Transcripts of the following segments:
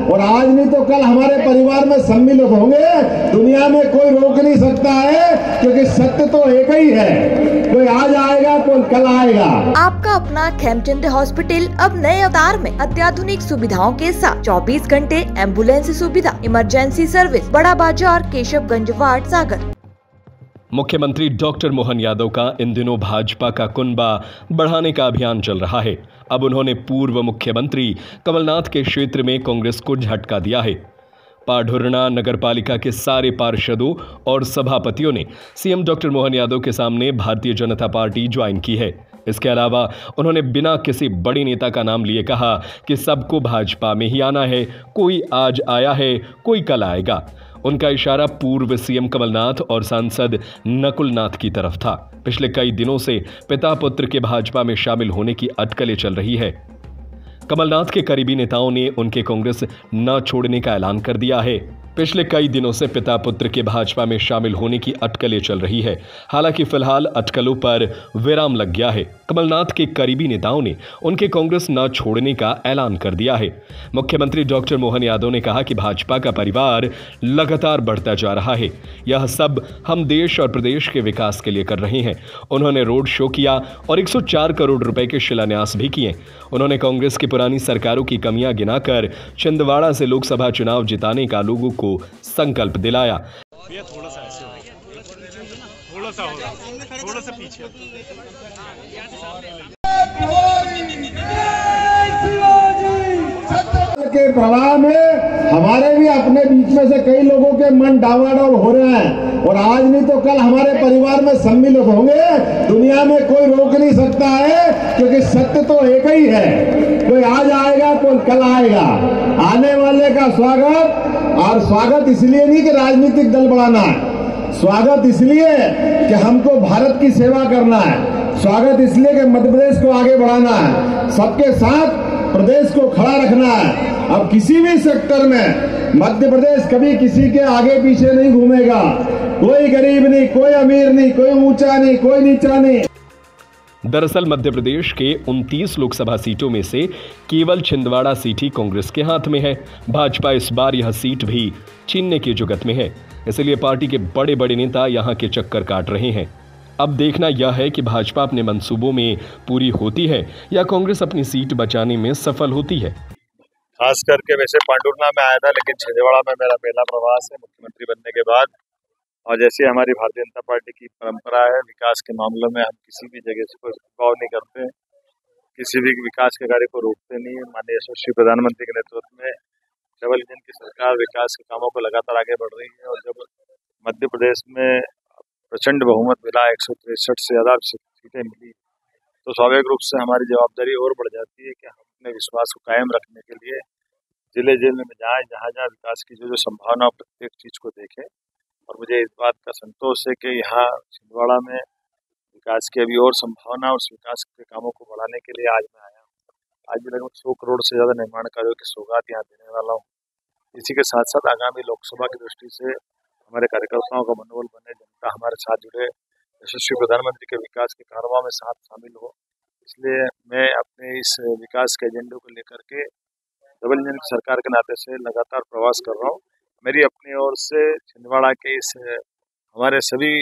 और आज नहीं तो कल हमारे परिवार में सम्मिलित होंगे। दुनिया में कोई रोक नहीं सकता है, क्योंकि सत्य तो एक ही है। कोई आज आएगा, कोई कल आएगा। आपका अपना खेमचंद हॉस्पिटल अब नए अवतार में अत्याधुनिक सुविधाओं के साथ 24 घंटे एम्बुलेंस सुविधा, इमरजेंसी सर्विस, बड़ा बाजार, केशवगंज वार्ड, सागर। मुख्यमंत्री डॉक्टर मोहन यादव का इन दिनों भाजपा का कुनबा बढ़ाने का अभियान चल रहा है। अब उन्होंने पूर्व मुख्यमंत्री कमलनाथ के क्षेत्र में कांग्रेस को झटका दिया है। पाढुरना नगरपालिका के सारे पार्षदों और सभापतियों ने सीएम डॉक्टर मोहन यादव के सामने भारतीय जनता पार्टी ज्वाइन की है। इसके अलावा उन्होंने बिना किसी बड़े नेता का नाम लिए कहा कि सबको भाजपा में ही आना है, कोई आज आया है, कोई कल आएगा। उनका इशारा पूर्व सीएम कमलनाथ और सांसद नकुल नाथ की तरफ था। पिछले कई दिनों से पिता पुत्र के भाजपा में शामिल होने की अटकलें चल रही है। कमलनाथ के करीबी नेताओं ने उनके कांग्रेस न छोड़ने का ऐलान कर दिया है। पिछले कई दिनों से पिता पुत्र के भाजपा में शामिल होने की अटकलें चल रही है। हालांकि फिलहाल अटकलों पर विराम लग गया है। कमलनाथ के करीबी नेताओं ने उनके कांग्रेस न छोड़ने का ऐलान कर दिया है। मुख्यमंत्री डॉक्टर मोहन यादव ने कहा कि भाजपा का परिवार लगातार बढ़ता जा रहा है। यह सब हम देश और प्रदेश के विकास के लिए कर रहे हैं। उन्होंने रोड शो किया और 104 करोड़ रुपए के शिलान्यास भी किए। उन्होंने कांग्रेस की पुरानी सरकारों की कमियां गिनाकर छिंदवाड़ा से लोकसभा चुनाव जिताने का लोगों को संकल्प दिलाया। थोड़ा सा ऐसे होगा, थोड़ा सा पीछे। के प्रवाह में हमारे भी अपने बीच में से कई लोगों के मन डावाडोल हो रहे हैं, और आज नहीं तो कल हमारे परिवार में सम्मिलित होंगे। दुनिया में कोई रोक नहीं सकता है, क्योंकि सत्य तो एक ही है। कोई आज आएगा, कोई कल आएगा। आने वाले का स्वागत, और स्वागत इसलिए नहीं कि राजनीतिक दल बढ़ाना है, स्वागत इसलिए कि हमको भारत की सेवा करना है, स्वागत इसलिए कि मध्य प्रदेश को आगे बढ़ाना है, सबके साथ प्रदेश को खड़ा रखना है। अब किसी भी सेक्टर में मध्य प्रदेश कभी किसी के आगे पीछे नहीं घूमेगा। कोई गरीब नहीं, कोई अमीर नहीं, कोई ऊंचा नहीं, कोई नीचा नहीं। दरअसल मध्य प्रदेश के 29 लोकसभा सीटों में से केवल छिंदवाड़ा सीट ही कांग्रेस के हाथ में है। भाजपा इस बार यह सीट भी छीनने की जुगत में है, इसलिए पार्टी के बड़े बड़े नेता यहां के चक्कर काट रहे हैं। अब देखना यह है कि भाजपा अपने मंसूबों में पूरी होती है या कांग्रेस अपनी सीट बचाने में सफल होती है। खास करके वैसे पांडुरना में आया था, लेकिन छिंदवाड़ा में मेरा पहला प्रवास है मुख्यमंत्री बनने के बाद। और जैसे हमारी भारतीय जनता पार्टी की परंपरा है, विकास के मामलों में हम किसी भी जगह से कोई भेदभाव नहीं करते, किसी भी विकास के कार्य को रोकते नहीं। माननीय यशस्वी प्रधानमंत्री के नेतृत्व में डबल इंजन की सरकार विकास के कामों को लगातार आगे बढ़ रही है। और जब मध्य प्रदेश में प्रचंड बहुमत मिला, 163 से ज़्यादा सीटें मिली, तो स्वाभाविक रूप से हमारी जवाबदारी और बढ़ जाती है कि हम अपने विश्वास को कायम रखने के लिए जिले जिले में जाएं, जहाँ जहाँ विकास की जो संभावना प्रत्येक चीज़ को देखें। और मुझे इस बात का संतोष है कि यहाँ छिंदवाड़ा में विकास की अभी और संभावना, उस विकास के कामों को बढ़ाने के लिए आज मैं आया हूँ। आज भी लगभग 100 करोड़ से ज़्यादा निर्माण कार्यों की सौगात यहाँ देने वाला हूँ। इसी के साथ साथ आगामी लोकसभा की दृष्टि से हमारे कार्यकर्ताओं का मनोबल बने, जनता हमारे साथ जुड़े, यशस्वी प्रधानमंत्री के विकास के कारवां में साथ शामिल हो। इसलिए मैं अपने इस विकास के एजेंडे को लेकर के डबल इंजन की सरकार के नाते से लगातार प्रवास कर रहा हूँ। मेरी अपनी ओर से छिंदवाड़ा के इस हमारे सभी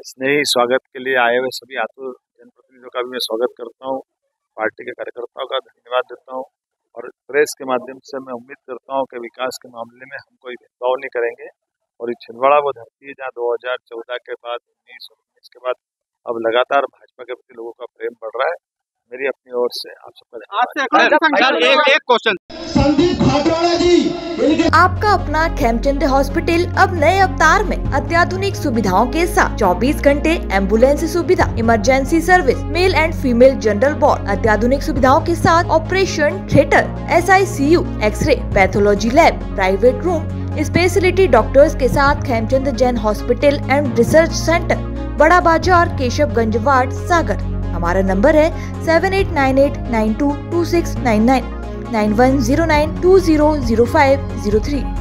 स्नेही स्वागत के लिए आए हुए सभी आतुर जनप्रतिनिधियों का भी मैं स्वागत करता हूँ। पार्टी के कार्यकर्ताओं का धन्यवाद देता हूँ, और प्रेस के माध्यम से मैं उम्मीद करता हूँ कि विकास के मामले में हम कोई भेदभाव नहीं करेंगे। और ये छिंदवाड़ा वो धरती है जहाँ 2014 के बाद 19 के बाद अब लगातार भाजपा के प्रति लोगों का प्रेम बढ़ रहा है। मेरी अपनी ओर से आप सबका एक क्वेश्चन। आपका अपना खेमचंद हॉस्पिटल अब नए अवतार में अत्याधुनिक सुविधाओं के साथ 24 घंटे एम्बुलेंस सुविधा, emergency service, male and female general ward, अत्याधुनिक सुविधाओं के साथ operation theatre, SICU, x-ray, pathology lab, private room, speciality doctors के साथ Khemchand Jain hospital and research centre, Bada Bazar, Keshavganj ward, सागर। हमारा नंबर है 7898922699, 9109200503।